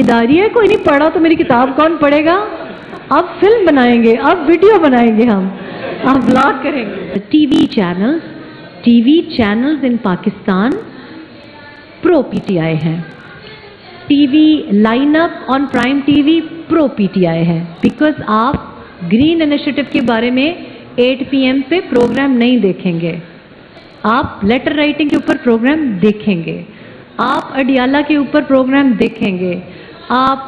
اداریہ کوئی نہیں پڑھا تو میری کتاب کون پڑھے گا؟ اب فلم بنائیں گے, اب ویڈیو بنائیں گے, ہم اب بلاگ کریں گے. TV channels in Pakistan pro P T I ہیں. TV line up on prime TV pro P T I ہے, بیکاز آپ گرین انیشیٹو کے بارے میں 8 PM پہ پروگرام نہیں دیکھیں گے, آپ لیٹر رائٹنگ کے اوپر پروگرام دیکھیں گے, آپ اڈیالہ کے اوپر پروگرام دیکھیں گے, آپ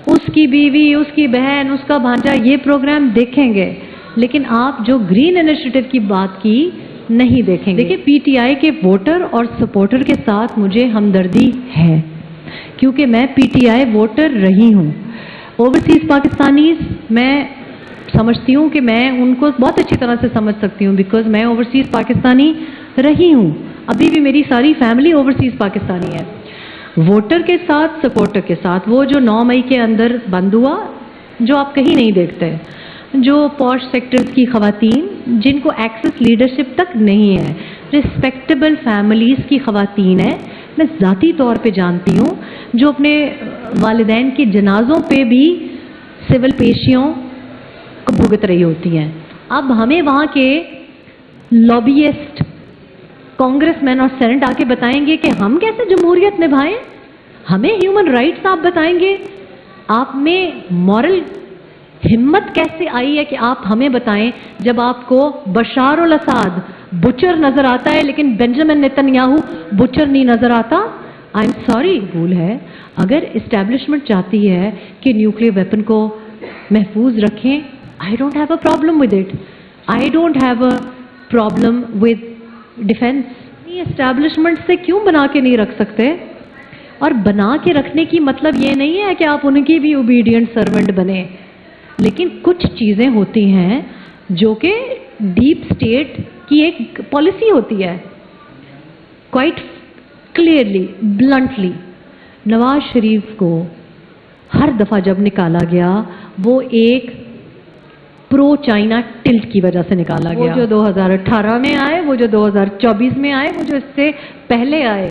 اس کی بیوی, اس کی بہن, اس کا بھانجا, یہ پروگرام دیکھیں گے, لیکن آپ جو گرین انیشیٹو کی بات کی نہیں دیکھیں گے. دیکھیں, پی ٹی آئی کے ووٹر اور سپورٹر کے ساتھ مجھے ہمدردی ہے, کیونکہ میں پی ٹی آئی ووٹر رہی ہوں. اوورسیز پاکستانیز میں سمجھتی ہوں کہ میں ان کو بہت اچھی طرح سے سمجھ سکتی ہوں, بیکاز میں اوورسیز پاکستانی رہی ہوں, ابھی بھی میری ساری فیملی اوورسیز پاکستانی ہے. ووٹر کے ساتھ, سپورٹر کے ساتھ, وہ جو 9 مئی کے اندر بند ہوا, جو آپ کہیں نہیں دیکھتے, جو پوش سیکٹرز کی خواتین جن کو ایکسس لیڈرشپ تک نہیں ہے, رسپیکٹیبل فیملیز کی خواتین ہیں, میں ذاتی طور پہ جانتی ہوں, جو اپنے والدین کے جنازوں پہ بھی سول پیشیوں کو بھگت رہی ہوتی ہیں. اب ہمیں وہاں کے لابیسٹ, کانگریس مین اور سینٹ آ کے بتائیں گے کہ ہم کیسے جمہوریت نبھائیں, ہمیں ہیومن رائٹس آپ بتائیں گے, آپ میں مورل ہمت کیسے آئی ہے کہ آپ ہمیں بتائیں, جب آپ کو بشار الاسد بچر نظر آتا ہے لیکن بنجامن نیتن یاہو بچر نہیں نظر آتا. آئی ایم سوری, بھول ہے. اگر اسٹیبلشمنٹ چاہتی ہے کہ نیوکلیر ویپن کو محفوظ رکھیں, I don't have a problem with it. I don't have a problem with defense. Establishment سے کیوں بنا کے نہیں رکھ سکتے؟ اور بنا کے رکھنے کی مطلب یہ نہیں ہے کہ آپ ان کی بھی اوبیڈینٹ سرونٹ بنے, لیکن کچھ چیزیں ہوتی ہیں جو کہ ڈیپ اسٹیٹ کی ایک پالیسی ہوتی ہے. Quite clearly, bluntly, Nawaz Sharif کو ہر دفعہ جب نکالا گیا وہ ایک پرو چائنا ٹلٹ کی وجہ سے نکالا گیا. وہ جو 2018 میں آئے, وہ جو 2024 میں آئے, وہ جو اس سے پہلے آئے,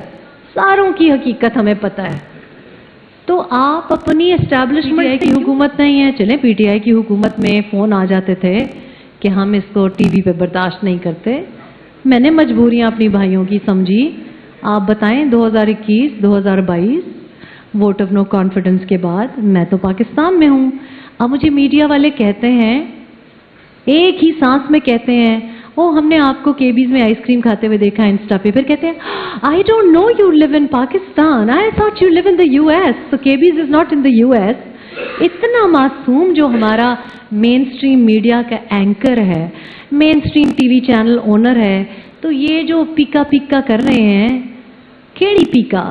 ساروں کی حقیقت ہمیں پتہ ہے. تو آپ اپنی اسٹیبلشمنٹ کی حکومت نہیں ہے. چلیں, پی ٹی آئی کی حکومت میں فون آ جاتے تھے کہ ہم اس کو ٹی وی پہ برداشت نہیں کرتے. میں نے مجبوریاں اپنی بھائیوں کی سمجھی. آپ بتائیں 2021 2022 ووٹ آف نو کانفیڈنس کے بعد میں تو پاکستان میں ہوں. اب مجھے میڈیا والے کہتے ہیں, ایک ہی سانس میں کہتے ہیں, او ہم نے آپ کو کیبیز میں آئس کریم کھاتے ہوئے دیکھا انسٹا پہ. پھر کہتے ہیں I don't know you live in Pakistan, I thought you live in the US, so کیبیز is not in the US. اتنا معصوم جو ہمارا مین اسٹریم میڈیا کا اینکر ہے, main stream TV channel owner ہے, تو یہ جو پیکا پیکا کر رہے ہیں, کیڑی پیکا؟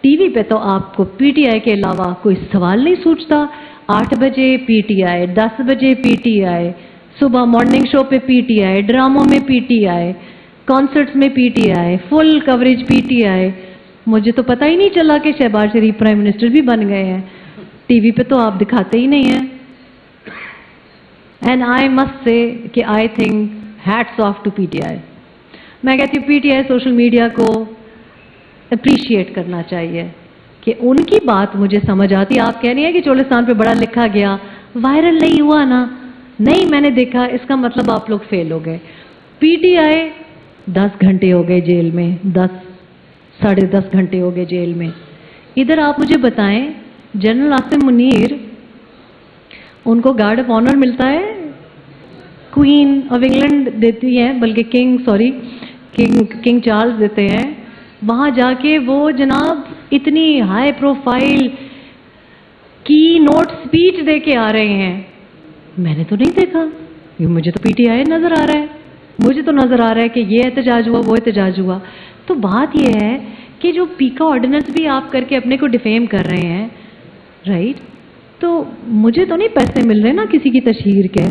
ٹی وی پہ تو آپ کو پی ٹی آئی کے علاوہ کوئی سوال نہیں سوچتا. 8 بجے پی ٹی آئی, 10 بجے پی ٹی آئی, صبح مارننگ شو پہ پی ٹی آئی, ڈراموں میں پی ٹی آئی, کانسرٹس میں P T I, full coverage P T I. مجھے تو پتہ ہی نہیں چلا کہ شہباز شریف پرائم منسٹر بھی بن گئے ہیں. ٹی وی پہ تو آپ دکھاتے ہی نہیں ہیں. اینڈ آئی مسٹ سے کہ I think hats of two P T I. میں کہتی ہوں P T I social media کو اپریشیٹ کرنا چاہیے کہ ان کی بات مجھے سمجھ آتی. آپ کہہ رہی ہیں کہ چولستان پہ بڑا لکھا گیا, وائرل نہیں ہوا نا. نہیں, میں نے دیکھا, اس کا مطلب آپ لوگ فیل ہو گئے. پی ٹی آئی 10 گھنٹے ہو گئے جیل میں, 10-10.5 گھنٹے ہو گئے جیل میں. ادھر آپ مجھے بتائیں, جنرل عاصم منیر, ان کو گارڈ آف آنر ملتا ہے, کوئین آف انگلینڈ دیتی ہے, بلکہ کنگ چارلز دیتے ہیں. وہاں جا کے وہ جناب اتنی ہائی پروفائل کی نوٹ سپیچ دے کے آ رہے ہیں. میں نے تو نہیں دیکھا, مجھے تو پی ٹی آئی نظر آ رہا ہے. مجھے تو نظر آ رہا ہے کہ یہ احتجاج ہوا, وہ احتجاج ہوا. تو بات یہ ہے کہ جو پیکا آرڈیننس بھی آپ کر کے اپنے کو ڈیفیم کر رہے ہیں, رائٹ, تو مجھے تو نہیں پیسے مل رہے نا کسی کی تشہیر کے.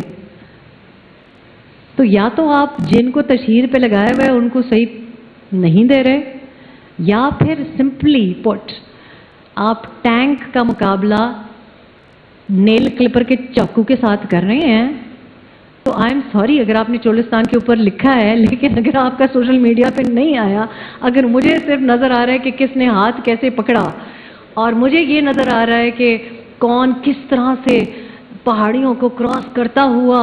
تو یا تو آپ جن کو تشہیر پہ لگائے ہوئے ان کو صحیح نہیں دے رہے, یا پھر سمپلی پٹ آپ ٹینک کا مقابلہ نیل کلپر کے چاقو کے ساتھ کر رہے ہیں. تو آئی ایم سوری اگر آپ نے چولستان کے اوپر لکھا ہے, لیکن اگر آپ کا سوشل میڈیا پہ نہیں آیا, اگر مجھے صرف نظر آ رہا ہے کہ کس نے ہاتھ کیسے پکڑا اور مجھے یہ نظر آ رہا ہے کہ کون کس طرح سے پہاڑیوں کو کراس کرتا ہوا،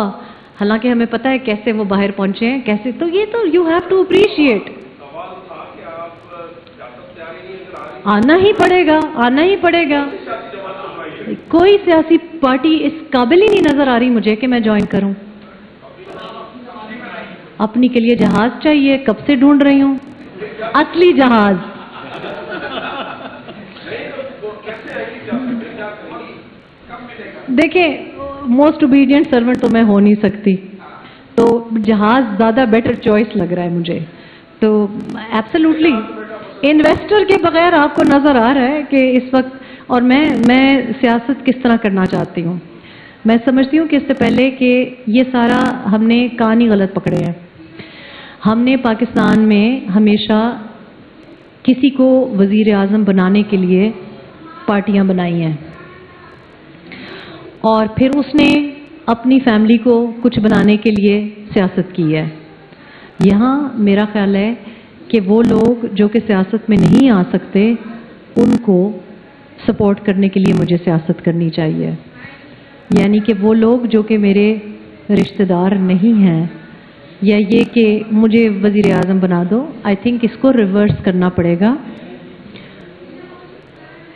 حالانکہ ہمیں پتہ ہے کیسے وہ باہر پہنچے ہیں، کیسے، تو یہ تو یو ہیو ٹو اپریشیٹ. آنا ہی پڑے گا، آنا ہی پڑے گا. کوئی سیاسی پارٹی اس قابل ہی نہیں نظر آ رہی مجھے کہ میں جوائن کروں. اپنی کے لیے جہاز چاہیے، کب سے ڈھونڈ رہی ہوں اصلی جہاز. دیکھیں موسٹ اوبیڈینٹ سرونٹ تو میں ہو نہیں سکتی، تو جہاز زیادہ بیٹر چوائس لگ رہا ہے مجھے. تو ایبسلیوٹلی انویسٹر کے بغیر آپ کو نظر آ رہا ہے کہ اس وقت، اور میں سیاست کس طرح کرنا چاہتی ہوں. میں سمجھتی ہوں کہ اس سے پہلے کہ یہ سارا ہم نے کان ہی غلط پکڑے ہیں. ہم نے پاکستان میں ہمیشہ کسی کو وزیر اعظم بنانے کے لیے پارٹیاں بنائی ہیں، اور پھر اس نے اپنی فیملی کو کچھ بنانے کے لیے سیاست کی ہے. یہاں میرا خیال ہے کہ وہ لوگ جو کہ سیاست میں نہیں آ سکتے، ان کو سپورٹ کرنے کے لیے مجھے سیاست کرنی چاہیے. یعنی کہ وہ لوگ جو کہ میرے رشتہ دار نہیں ہیں، یا یہ کہ مجھے وزیر اعظم بنا دو، آئی تھنک اس کو ریورس کرنا پڑے گا.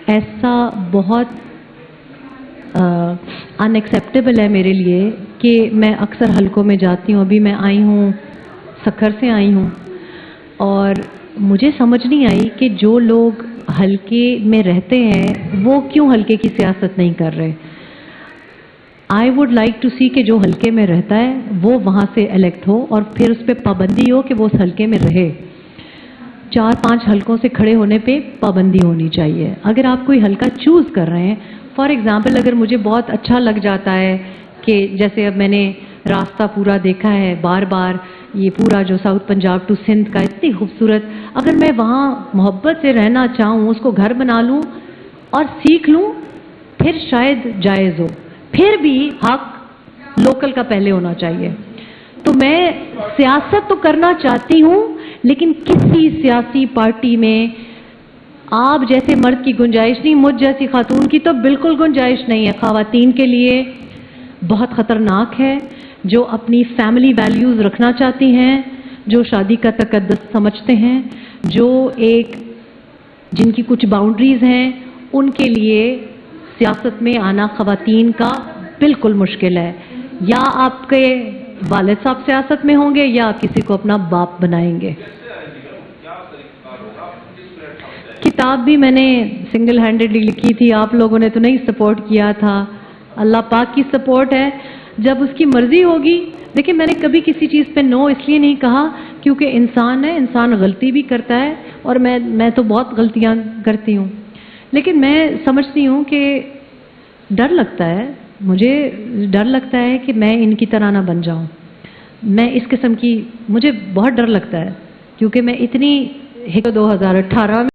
ایسا بہت ان ایکسیپٹیبل ہے میرے لیے کہ میں اکثر حلقوں میں جاتی ہوں. ابھی میں آئی ہوں، سکھر سے آئی ہوں، اور مجھے سمجھ نہیں آئی کہ جو لوگ حلقے میں رہتے ہیں وہ کیوں حلقے کی سیاست نہیں کر رہے. آئی ووڈ لائک ٹو سی کہ جو حلقے میں رہتا ہے وہ وہاں سے الیکٹ ہو، اور پھر اس پہ پابندی ہو کہ وہ اس حلقے میں رہے. 4-5 حلقوں سے کھڑے ہونے پہ پابندی ہونی چاہیے. اگر آپ کوئی حلقہ چوز کر رہے ہیں، فار ایگزامپل اگر مجھے بہت اچھا لگ جاتا ہے کہ جیسے اب میں نے راستہ پورا دیکھا ہے بار بار، یہ پورا جو ساؤتھ پنجاب ٹو سندھ کا اتنی خوبصورت، اگر میں وہاں محبت سے رہنا چاہوں، اس کو گھر بنا لوں اور سیکھ لوں، پھر شاید جائز ہو. پھر بھی حق لوکل کا پہلے ہونا چاہیے. تو میں سیاست تو کرنا چاہتی ہوں، لیکن کسی سیاسی پارٹی میں آپ جیسے مرد کی گنجائش نہیں، مجھ جیسی خاتون کی تو بالکل گنجائش نہیں ہے. خواتین کے لیے بہت خطرناک ہے، جو اپنی فیملی ویلیوز رکھنا چاہتی ہیں، جو شادی کا تقدس سمجھتے ہیں، جو جن کی کچھ باؤنڈریز ہیں، ان کے لیے سیاست میں آنا خواتین کا بالکل مشکل ہے. یا آپ کے والد صاحب سیاست میں ہوں گے، یا آپ کسی کو اپنا باپ بنائیں گے. کتاب بھی میں نے سنگل ہینڈڈلی لکھی تھی، آپ لوگوں نے تو نہیں سپورٹ کیا تھا. اللہ پاک کی سپورٹ ہے، جب اس کی مرضی ہوگی. دیکھیں میں نے کبھی کسی چیز پہ نو اس لیے نہیں کہا کیونکہ انسان ہے، انسان غلطی بھی کرتا ہے، اور میں تو بہت غلطیاں کرتی ہوں. لیکن میں سمجھتی ہوں کہ ڈر لگتا ہے، مجھے ڈر لگتا ہے کہ میں ان کی طرح نہ بن جاؤں. میں اس قسم کی، مجھے بہت ڈر لگتا ہے کیونکہ میں اتنی 2018 میں